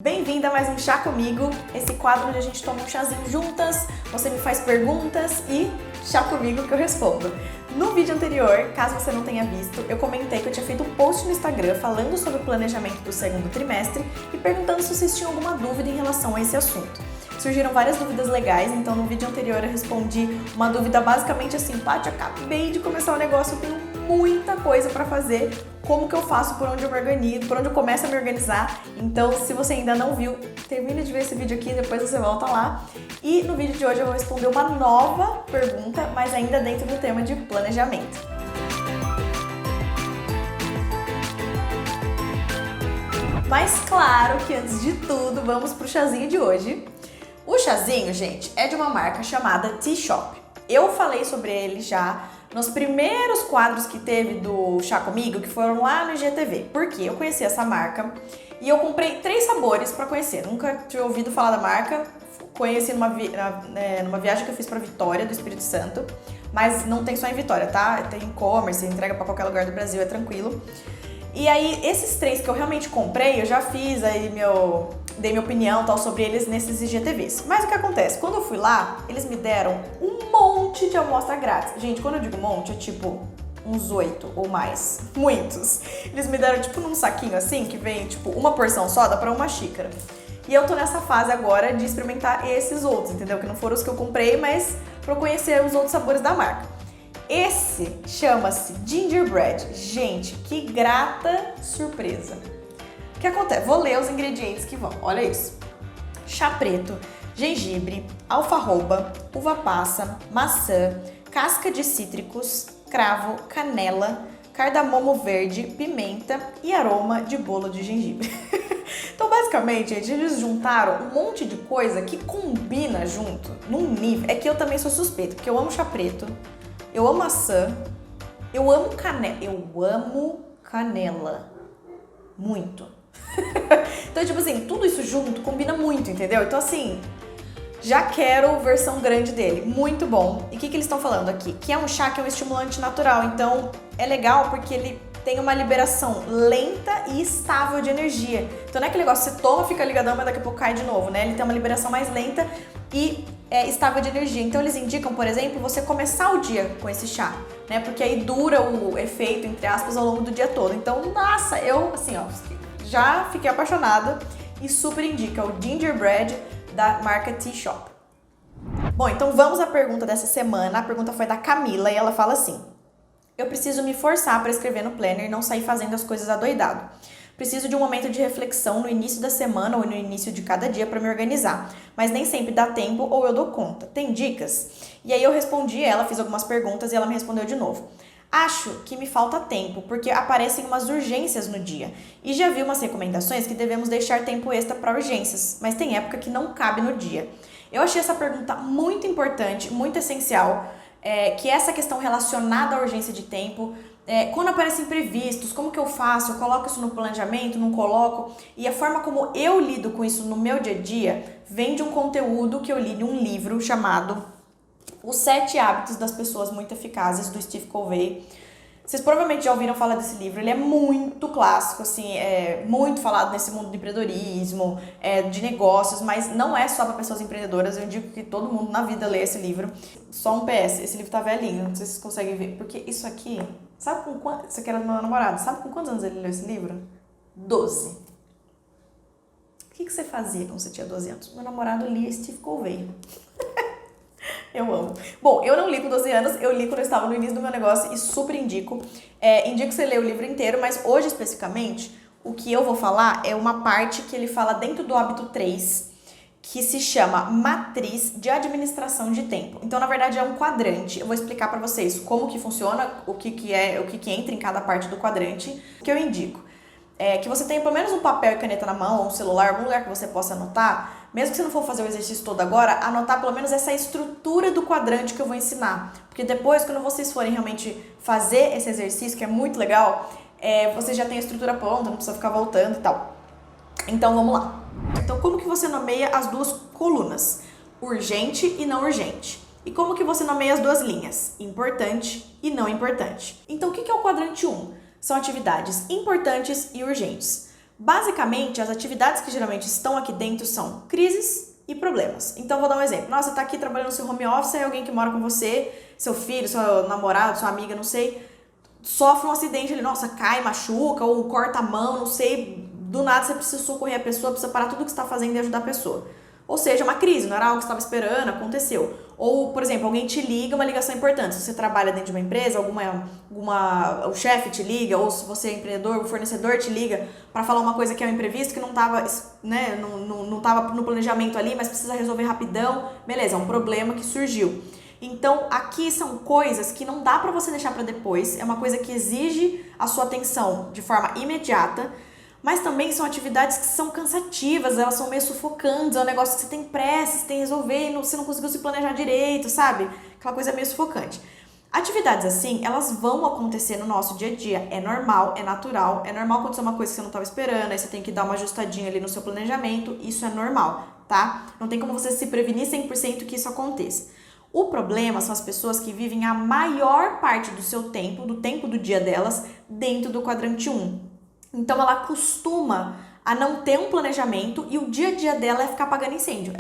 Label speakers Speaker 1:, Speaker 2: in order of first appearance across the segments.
Speaker 1: Bem-vinda a mais um Chá Comigo, esse quadro onde a gente toma um chazinho juntas, você me faz perguntas e chá comigo que eu respondo. No vídeo anterior, caso você não tenha visto, eu comentei que eu tinha feito um post no Instagram falando sobre o planejamento do segundo trimestre e perguntando se vocês tinham alguma dúvida em relação a esse assunto. Surgiram várias dúvidas legais, então no vídeo anterior eu respondi uma dúvida basicamente assim: Paty, acabei de começar o negócio, eu tenho muita coisa pra fazer, como que eu faço, por onde eu me organizo, por onde eu começo a me organizar. Então, se você ainda não viu, termine de ver esse vídeo aqui, depois você volta lá. E no vídeo de hoje eu vou responder uma nova pergunta, mas ainda dentro do tema de planejamento. Mas claro que antes de tudo, vamos pro chazinho de hoje. O chazinho, gente, é de uma marca chamada Tea Shop. Eu falei sobre ele já nos primeiros quadros que teve do Chá Comigo, que foram lá no IGTV. Porque eu conheci essa marca e eu comprei 3 sabores pra conhecer. Nunca tinha ouvido falar da marca. Conheci numa viagem que eu fiz pra Vitória, do Espírito Santo. Mas não tem só em Vitória, tá? Tem e-commerce, entrega pra qualquer lugar do Brasil, é tranquilo. E aí, esses 3 que eu realmente comprei, eu já fiz aí dei minha opinião tal sobre eles nesses IGTVs. Mas o que acontece? Quando eu fui lá, eles me deram um monte de amostra grátis. Gente, quando eu digo monte, é tipo uns 8 ou mais. Muitos. Eles me deram tipo num saquinho assim, que vem tipo uma porção só, dá pra uma xícara. E eu tô nessa fase agora de experimentar esses outros, entendeu? Que não foram os que eu comprei, mas pra eu conhecer os outros sabores da marca. Esse chama-se Gingerbread. Gente, que grata surpresa. O que acontece? Vou ler os ingredientes que vão. Olha isso. Chá preto, gengibre, alfarroba, uva passa, maçã, casca de cítricos, cravo, canela, cardamomo verde, pimenta e aroma de bolo de gengibre. Então, basicamente, gente, eles juntaram um monte de coisa que combina junto num nível. É que eu também sou suspeita, porque eu amo chá preto. Eu amo maçã, eu amo canela, muito. Então, tipo assim, tudo isso junto combina muito, entendeu? Então, assim, já quero versão grande dele, muito bom. E o que eles estão falando aqui? Que é um chá que é um estimulante natural, então é legal porque ele tem uma liberação lenta e estável de energia. Então não é aquele negócio que você toma, fica ligadão, mas daqui a pouco cai de novo, né? Ele tem uma liberação mais lenta e estável de energia. Então eles indicam, por exemplo, você começar o dia com esse chá, né? Porque aí dura o efeito, entre aspas, ao longo do dia todo. Então, nossa, eu, assim, ó, já fiquei apaixonada e super indica o Gingerbread da marca Tea Shop. Bom, então vamos à pergunta dessa semana. A pergunta foi da Camila e ela fala assim: eu preciso me forçar para escrever no planner e não sair fazendo as coisas adoidado. Preciso de um momento de reflexão no início da semana ou no início de cada dia para me organizar, mas nem sempre dá tempo ou eu dou conta. Tem dicas? E aí eu respondi ela, fiz algumas perguntas e ela me respondeu de novo. Acho que me falta tempo, porque aparecem umas urgências no dia. E já vi umas recomendações que devemos deixar tempo extra para urgências, mas tem época que não cabe no dia. Eu achei essa pergunta muito importante, muito essencial, que é essa questão relacionada à urgência de tempo. Quando aparecem imprevistos, como que eu faço? Eu coloco isso no planejamento, não coloco? E a forma como eu lido com isso no meu dia a dia vem de um conteúdo que eu li de um livro chamado Os 7 Hábitos das Pessoas Muito Eficazes, do Steve Covey. Vocês provavelmente já ouviram falar desse livro, ele é muito clássico, assim, é muito falado nesse mundo do empreendedorismo, de negócios, mas não é só para pessoas empreendedoras, eu digo que todo mundo na vida lê esse livro. Só um PS, esse livro tá velhinho, não sei se vocês conseguem ver, porque isso aqui, sabe com quantos, isso aqui era do meu namorado, sabe com quantos anos ele leu esse livro? 12. O que você fazia quando você tinha 12 anos? Meu namorado lia Steve Covey. Eu amo. Bom, eu não li com 12 anos, eu li quando eu estava no início do meu negócio e super indico. Indico você ler o livro inteiro, mas hoje especificamente, o que eu vou falar é uma parte que ele fala dentro do hábito 3, que se chama Matriz de Administração de Tempo. Então, na verdade, é um quadrante. Eu vou explicar para vocês como que funciona, o que entra em cada parte do quadrante, que eu indico. Que você tenha pelo menos um papel e caneta na mão, ou um celular, algum lugar que você possa anotar, mesmo que você não for fazer o exercício todo agora, anotar pelo menos essa estrutura do quadrante que eu vou ensinar. Porque depois, quando vocês forem realmente fazer esse exercício, que é muito legal, você já tem a estrutura pronta, não precisa ficar voltando e tal. Então, vamos lá. Então, como que você nomeia as duas colunas? Urgente e não urgente. E como que você nomeia as duas linhas? Importante e não importante. Então, o que é o quadrante 1? São atividades importantes e urgentes. Basicamente, as atividades que geralmente estão aqui dentro são crises e problemas. Então, vou dar um exemplo. Nossa, você tá aqui trabalhando no seu home office, aí alguém que mora com você, seu filho, seu namorado, sua amiga, não sei, sofre um acidente, ele, nossa, cai, machuca, ou corta a mão, não sei, do nada você precisa socorrer a pessoa, precisa parar tudo que você está fazendo e ajudar a pessoa. Ou seja, uma crise, não era algo que você estava esperando, aconteceu. Ou, por exemplo, alguém te liga, uma ligação importante. Se você trabalha dentro de uma empresa, o chefe te liga, ou se você é empreendedor, o fornecedor te liga para falar uma coisa que é um imprevisto, que não estava, né, não tava no planejamento ali, mas precisa resolver rapidão. Beleza, é um problema que surgiu. Então, aqui são coisas que não dá para você deixar para depois, é uma coisa que exige a sua atenção de forma imediata, mas também são atividades que são cansativas, elas são meio sufocantes, é um negócio que você tem pressa, você tem que resolver, você não conseguiu se planejar direito, sabe? Aquela coisa meio sufocante. Atividades assim, elas vão acontecer no nosso dia a dia, é normal, é natural, é normal acontecer uma coisa que você não estava esperando, aí você tem que dar uma ajustadinha ali no seu planejamento, isso é normal, tá? Não tem como você se prevenir 100% que isso aconteça. O problema são as pessoas que vivem a maior parte do seu tempo, do tempo do dia delas, dentro do quadrante 1. Então ela costuma a não ter um planejamento e o dia a dia dela é ficar apagando incêndio,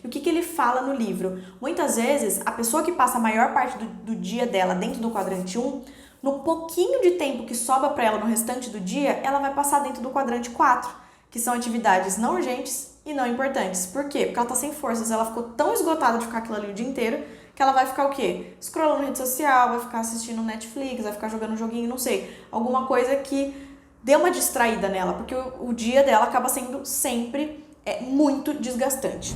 Speaker 1: E o que ele fala no livro? Muitas vezes, a pessoa que passa a maior parte do dia dela dentro do quadrante 1, no pouquinho de tempo que sobra para ela no restante do dia, ela vai passar dentro do quadrante 4, que são atividades não urgentes e não importantes. Por quê? Porque ela tá sem forças, ela ficou tão esgotada de ficar aquilo ali o dia inteiro, que ela vai ficar o quê? Scrollando rede social, vai ficar assistindo Netflix, vai ficar jogando um joguinho, não sei, alguma coisa que dê uma distraída nela, porque o dia dela acaba sendo sempre muito desgastante.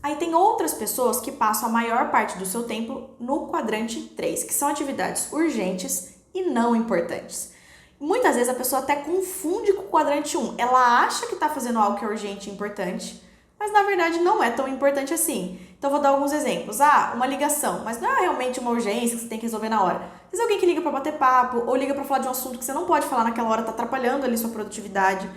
Speaker 1: Aí tem outras pessoas que passam a maior parte do seu tempo no quadrante 3, que são atividades urgentes e não importantes. Muitas vezes a pessoa até confunde com o quadrante 1. Ela acha que está fazendo algo que é urgente e importante, mas na verdade não é tão importante assim. Então vou dar alguns exemplos. Uma ligação, mas não é realmente uma urgência que você tem que resolver na hora. Às vezes alguém que liga para bater papo, ou liga para falar de um assunto que você não pode falar naquela hora, tá atrapalhando ali sua produtividade.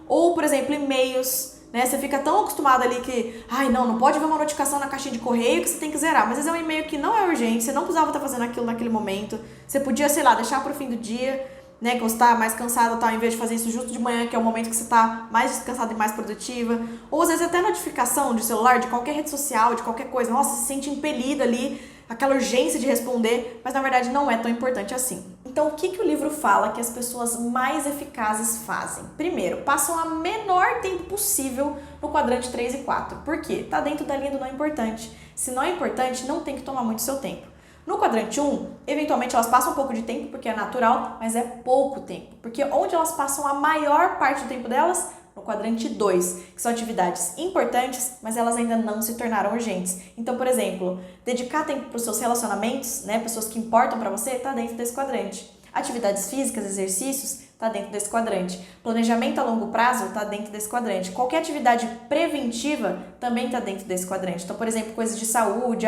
Speaker 1: Ou, por exemplo, e-mails, né? Você fica tão acostumado ali que, não pode ver uma notificação na caixinha de correio que você tem que zerar. Mas às vezes é um e-mail que não é urgente, você não precisava estar fazendo aquilo naquele momento. Você podia, deixar para o fim do dia, né, que você está mais cansada, tá, ao invés de fazer isso justo de manhã, que é o momento que você está mais descansada e mais produtiva. Ou às vezes até notificação de celular, de qualquer rede social, de qualquer coisa. Nossa, se sente impelida ali, aquela urgência de responder, mas na verdade não é tão importante assim. Então, o que o livro fala que as pessoas mais eficazes fazem? Primeiro, passam o menor tempo possível no quadrante 3 e 4. Por quê? Tá dentro da linha do não importante. Se não é importante, não tem que tomar muito seu tempo. No quadrante 1, eventualmente elas passam um pouco de tempo, porque é natural, mas é pouco tempo. Porque onde elas passam a maior parte do tempo delas? No quadrante 2, que são atividades importantes, mas elas ainda não se tornaram urgentes. Então, por exemplo, dedicar tempo para os seus relacionamentos, né, pessoas que importam para você, está dentro desse quadrante. Atividades físicas, exercícios, está dentro desse quadrante. Planejamento a longo prazo está dentro desse quadrante. Qualquer atividade preventiva também está dentro desse quadrante. Então, por exemplo, coisas de saúde,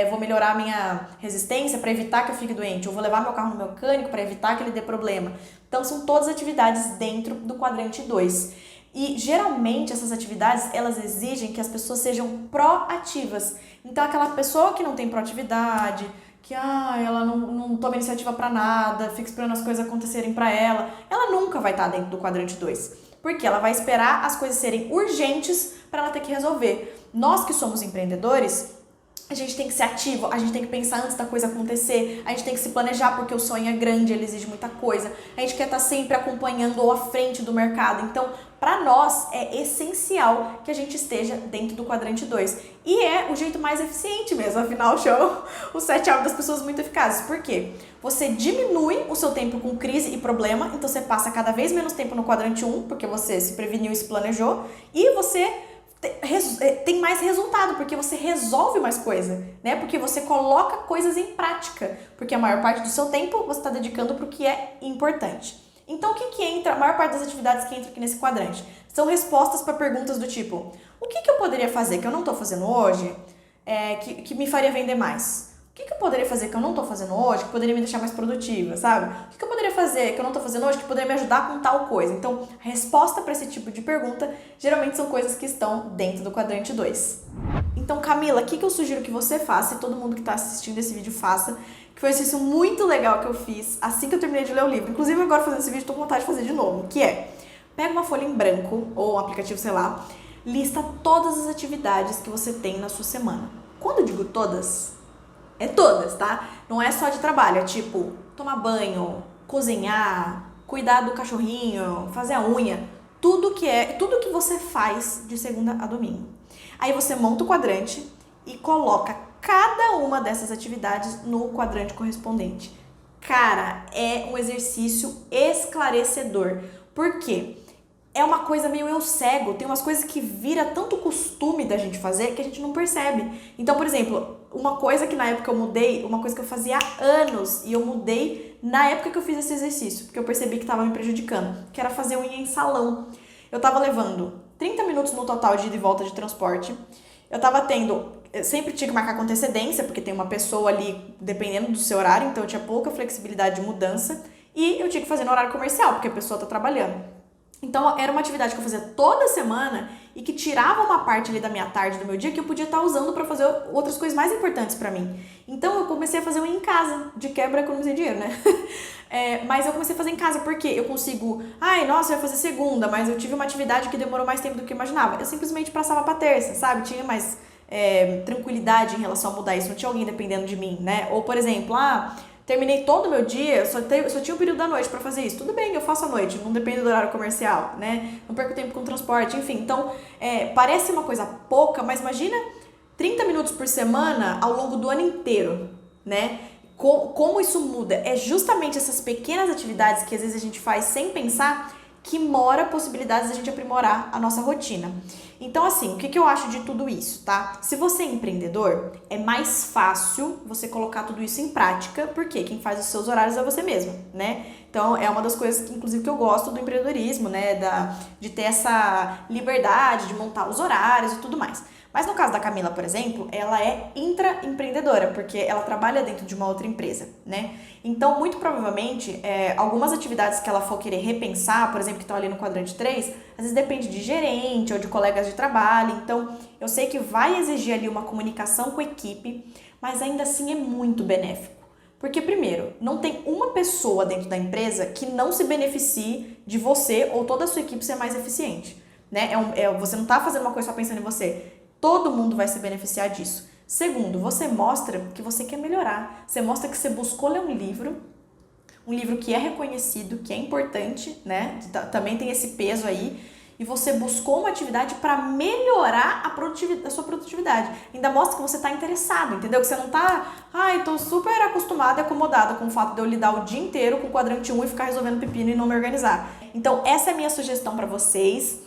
Speaker 1: vou melhorar a minha resistência para evitar que eu fique doente, ou vou levar meu carro no mecânico para evitar que ele dê problema. Então, são todas atividades dentro do quadrante 2. E, geralmente, essas atividades, elas exigem que as pessoas sejam proativas. Então, aquela pessoa que não tem proatividade, que ela não toma iniciativa para nada, fica esperando as coisas acontecerem para ela nunca vai estar dentro do quadrante 2. Porque ela vai esperar as coisas serem urgentes para ela ter que resolver. Nós que somos empreendedores, a gente tem que ser ativo, a gente tem que pensar antes da coisa acontecer, a gente tem que se planejar porque o sonho é grande, ele exige muita coisa, a gente quer estar sempre acompanhando ou à frente do mercado. Então, para nós, é essencial que a gente esteja dentro do quadrante 2. E é o jeito mais eficiente mesmo, afinal, chamam os 7 hábitos das pessoas muito eficazes. Por quê? Você diminui o seu tempo com crise e problema, então você passa cada vez menos tempo no quadrante 1, porque você se preveniu e se planejou, e você tem mais resultado, porque você resolve mais coisa, né? Porque você coloca coisas em prática, porque a maior parte do seu tempo você está dedicando para o que é importante. Então, o que entra, a maior parte das atividades que entra aqui nesse quadrante? São respostas para perguntas do tipo, o que eu poderia fazer que eu não estou fazendo hoje, que me faria vender mais? O que eu poderia fazer que eu não estou fazendo hoje, que poderia me deixar mais produtiva, sabe? O que eu poderia fazer que eu não estou fazendo hoje, que poderia me ajudar com tal coisa? Então, a resposta para esse tipo de pergunta, geralmente são coisas que estão dentro do quadrante 2. Então, Camila, o que eu sugiro que você faça, e todo mundo que está assistindo esse vídeo faça, que foi um exercício muito legal que eu fiz assim que eu terminei de ler o livro. Inclusive, agora fazendo esse vídeo, estou com vontade de fazer de novo, que é Pega uma folha em branco ou um aplicativo, sei lá, lista todas as atividades que você tem na sua semana. Quando eu digo todas, é todas, tá? Não é só de trabalho, é tipo tomar banho, cozinhar, cuidar do cachorrinho, fazer a unha, tudo que você faz de segunda a domingo. Aí você monta o quadrante e coloca cada uma dessas atividades no quadrante correspondente. Cara, é um exercício esclarecedor. Por quê? É uma coisa meio eu cego, tem umas coisas que vira tanto costume da gente fazer que a gente não percebe. Então, por exemplo, uma coisa que na época eu mudei, uma coisa que eu fazia há anos e eu mudei na época que eu fiz esse exercício, porque eu percebi que estava me prejudicando, que era fazer unha em salão. Eu tava levando 30 minutos no total de ida e volta de transporte, eu sempre tinha que marcar com antecedência, porque tem uma pessoa ali dependendo do seu horário, então eu tinha pouca flexibilidade de mudança, e eu tinha que fazer no horário comercial, porque a pessoa tá trabalhando. Então, era uma atividade que eu fazia toda semana e que tirava uma parte ali da minha tarde, do meu dia, que eu podia estar usando para fazer outras coisas mais importantes para mim. Então, eu comecei a fazer unha em casa. De quebra, economizei dinheiro, né? Mas eu comecei a fazer em casa porque eu consigo... Ai, nossa, eu ia fazer segunda, mas eu tive uma atividade que demorou mais tempo do que eu imaginava. Eu simplesmente passava pra terça, sabe? Tinha mais tranquilidade em relação a mudar isso. Não tinha alguém dependendo de mim, né? Ou, por exemplo, terminei todo o meu dia, só tinha um período da noite pra fazer isso. Tudo bem, eu faço à noite, não depende do horário comercial, né? Não perco tempo com transporte, enfim. Então, parece uma coisa pouca, mas imagina 30 minutos por semana ao longo do ano inteiro, né? Como isso muda? É justamente essas pequenas atividades que às vezes a gente faz sem pensar que mora possibilidades de a gente aprimorar a nossa rotina. Então, assim, o que eu acho de tudo isso, tá? Se você é empreendedor, é mais fácil você colocar tudo isso em prática, porque quem faz os seus horários é você mesmo, né? Então, é uma das coisas, inclusive, que eu gosto do empreendedorismo, né? De ter essa liberdade de montar os horários e tudo mais. Mas no caso da Camila, por exemplo, ela é intraempreendedora, porque ela trabalha dentro de uma outra empresa, né? Então, muito provavelmente, algumas atividades que ela for querer repensar, por exemplo, que estão ali no quadrante 3, às vezes depende de gerente ou de colegas de trabalho. Então, eu sei que vai exigir ali uma comunicação com a equipe, mas ainda assim é muito benéfico. Porque, primeiro, não tem uma pessoa dentro da empresa que não se beneficie de você ou toda a sua equipe ser mais eficiente, né? Você não está fazendo uma coisa só pensando em você. Todo mundo vai se beneficiar disso. Segundo, você mostra que você quer melhorar. Você mostra que você buscou ler um livro que é reconhecido, que é importante, né? Também tem esse peso aí. E você buscou uma atividade para melhorar a sua produtividade. Ainda mostra que você está interessado, entendeu? Que você não está, tô super acostumada e acomodada com o fato de eu lidar o dia inteiro com o quadrante 1 e ficar resolvendo pepino e não me organizar. Então, essa é a minha sugestão para vocês.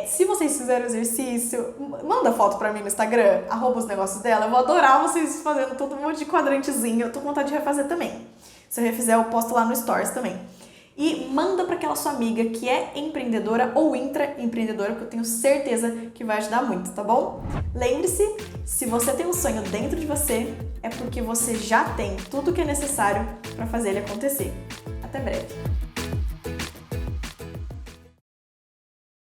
Speaker 1: Se vocês fizerem o exercício, manda foto pra mim no Instagram, @os negócios dela. Eu vou adorar vocês fazendo todo um monte de quadrantezinho. Eu tô com vontade de refazer também. Se eu refizer, eu posto lá no Stories também. E manda pra aquela sua amiga que é empreendedora ou intraempreendedora, porque eu tenho certeza que vai ajudar muito, tá bom? Lembre-se, se você tem um sonho dentro de você, é porque você já tem tudo que é necessário pra fazer ele acontecer. Até breve!